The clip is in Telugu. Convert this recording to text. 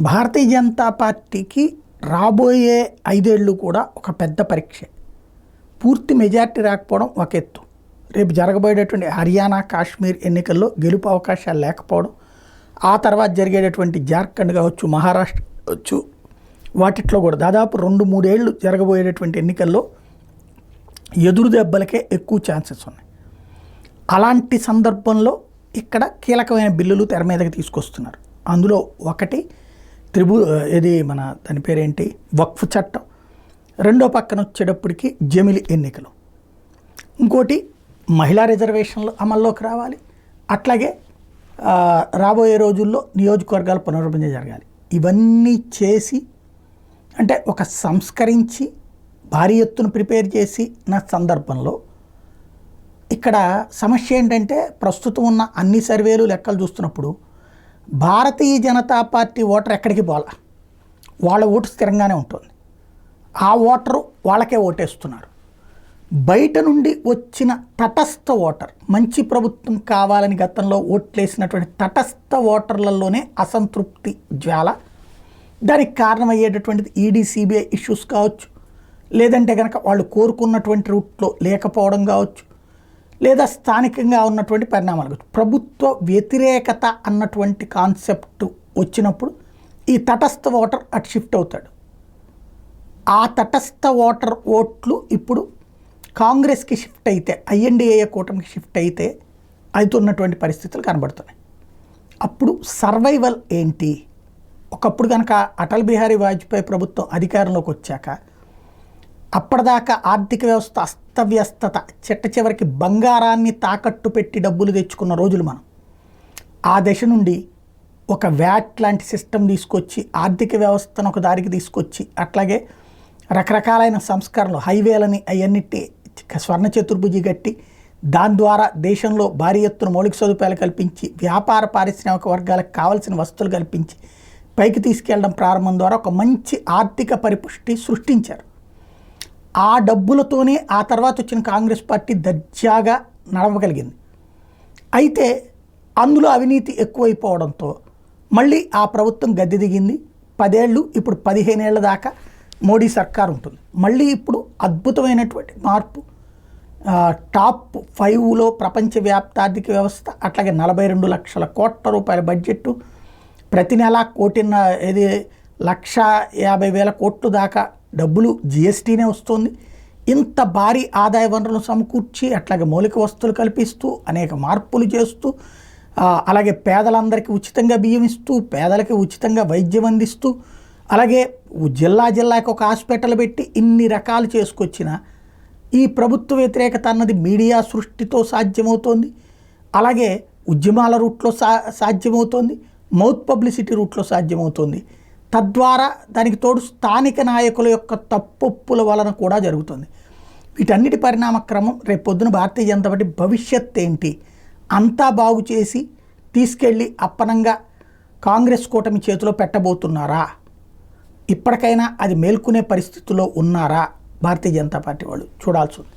భారతీయ జనతా పార్టీకి రాబోయే 5 ఏళ్ళు కూడా ఒక పెద్ద పరీక్ష. పూర్తి మెజార్టీ రాకపోవడం ఒక ఎత్తు, రేపు జరగబోయేటటువంటి హర్యానా కాశ్మీర్ ఎన్నికల్లో గెలుపు అవకాశాలు లేకపోవడం, ఆ తర్వాత జరిగేటటువంటి జార్ఖండ్ కావచ్చు, మహారాష్ట్ర కావచ్చు, వాటిట్లో కూడా దాదాపు 2-3 ఏళ్ళు జరగబోయేటటువంటి ఎన్నికల్లో ఎదురు దెబ్బలకే ఎక్కువ ఛాన్సెస్ ఉన్నాయి. అలాంటి సందర్భంలో ఇక్కడ కీలకమైన బిల్లులు తెర మీదకి తీసుకొస్తున్నారు. అందులో ఒకటి దాని పేరేంటి, వక్ఫ్ చట్టం. రెండో పక్కన వచ్చేటప్పటికి జమిలి ఎన్నికలు. ఇంకోటి మహిళా రిజర్వేషన్లు అమల్లోకి రావాలి. అట్లాగే రాబోయే రోజుల్లో నియోజకవర్గాల పునర్విభజన జరగాలి. ఇవన్నీ చేసి అంటే ఒక సంస్కరించి భారీ ఎత్తున ప్రిపేర్ చేసిన సందర్భంలో ఇక్కడ సమస్య ఏంటంటే, ప్రస్తుతం ఉన్న అన్ని సర్వేలు లెక్కలు చూస్తున్నప్పుడు భారతీయ జనతా పార్టీ ఓటర్ ఎక్కడికి పోలా, వాళ్ళ ఓటు స్థిరంగానే ఉంటుంది. ఆ ఓటరు వాళ్ళకే ఓటేస్తున్నారు. బయట నుండి వచ్చిన తటస్థ ఓటర్, మంచి ప్రభుత్వం కావాలని గతంలో ఓట్లేసినటువంటి తటస్థ ఓటర్లలోనే అసంతృప్తి జ్వాల. దానికి కారణమయ్యేటటువంటిది ఈడీ సిబిఐ ఇష్యూస్ కావచ్చు, లేదంటే కనుక వాళ్ళు కోరుకున్నటువంటి రూట్లో లేకపోవడం కావచ్చు, లేదా స్థానికంగా ఉన్నటువంటి పరిణామాలు కావచ్చు. ప్రభుత్వ వ్యతిరేకత అన్నటువంటి కాన్సెప్ట్ వచ్చినప్పుడు ఈ తటస్థ ఓటర్ అటు షిఫ్ట్ అవుతాడు. ఆ తటస్థ ఓటర్ ఓట్లు ఇప్పుడు కాంగ్రెస్కి షిఫ్ట్ అయితే, ఐఎన్డీఏ కూటమికి షిఫ్ట్ అయితే అవుతున్నటువంటి పరిస్థితులు కనబడుతున్నాయి. అప్పుడు సర్వైవల్ ఏంటి? ఒకప్పుడు కనుక అటల్ బిహారీ వాజ్పేయి ప్రభుత్వం అధికారంలోకి వచ్చాక అప్పటిదాకా ఆర్థిక వ్యవస్థ అస్తవ్యస్తత, చివరికి బంగారాన్ని తాకట్టు పెట్టి డబ్బులు తెచ్చుకున్న రోజులు మనం. ఆ దశ నుండి ఒక వ్యాట్ లాంటి సిస్టమ్ తీసుకొచ్చి ఆర్థిక వ్యవస్థను ఒక దారికి తీసుకొచ్చి, అట్లాగే రకరకాలైన సంస్కరణలు, హైవేలని అవన్నిటి స్వర్ణ చతుర్భుజి కట్టి దాని ద్వారా దేశంలో భారీ ఎత్తున మౌలిక సదుపాయాలు కల్పించి, వ్యాపార పారిశ్రామిక వర్గాలకు కావాల్సిన వస్తువులు కల్పించి పైకి తీసుకెళ్లడం ప్రారంభం ద్వారా ఒక మంచి ఆర్థిక పరిపుష్టి సృష్టించారు. ఆ డబ్బులతోనే ఆ తర్వాత వచ్చిన కాంగ్రెస్ పార్టీ దర్జాగా నడవగలిగింది. అయితే అందులో అవినీతి ఎక్కువైపోవడంతో మళ్ళీ ఆ ప్రభుత్వం గద్దె దిగింది. 10 ఏళ్ళు, ఇప్పుడు 15 ఏళ్ల దాకా మోడీ సర్కార్ ఉంటుంది. మళ్ళీ ఇప్పుడు అద్భుతమైనటువంటి మార్పు. టాప్ 5లో ప్రపంచవ్యాప్త ఆర్థిక వ్యవస్థ, అట్లాగే 42 లక్షల కోట్ల రూపాయల బడ్జెట్టు, ప్రతి నెల 1,50,000 కోట్లు దాకా డబ్బులు జిఎస్టీనే వస్తుంది. ఇంత భారీ ఆదాయ వనరులను సమకూర్చి, అట్లాగే మౌలిక వస్తువులు కల్పిస్తూ, అనేక మార్పులు చేస్తూ, అలాగే పేదలందరికీ ఉచితంగా బియ్యం ఇస్తూ, పేదలకి ఉచితంగా వైద్యం అందిస్తూ, అలాగే జిల్లాకి ఒక హాస్పిటల్ పెట్టి ఇన్ని రకాలు చేసుకొచ్చిన ఈ ప్రభుత్వ వ్యతిరేకత అన్నది మీడియా సృష్టితో సాధ్యమవుతోంది. అలాగే ఉద్యమాల రూట్లో సాధ్యమవుతోంది, మౌత్ పబ్లిసిటీ రూట్లో సాధ్యమవుతోంది. తద్వారా దానికి తోడు స్థానిక నాయకుల యొక్క తప్పొప్పుల వలన కూడా జరుగుతుంది. వీటన్నిటి పరిణామ క్రమం రేపు పొద్దున భారతీయ జనతా పార్టీ భవిష్యత్ ఏంటి, అంతా బాగు చేసి తీసుకెళ్ళి అప్పనంగా కాంగ్రెస్ కూటమి చేతిలో పెట్టబోతున్నారా, ఇప్పటికైనా అది మేల్కొనే పరిస్థితిలో ఉన్నారా భారతీయ జనతా పార్టీ వాళ్ళు చూడాల్సి ఉంది.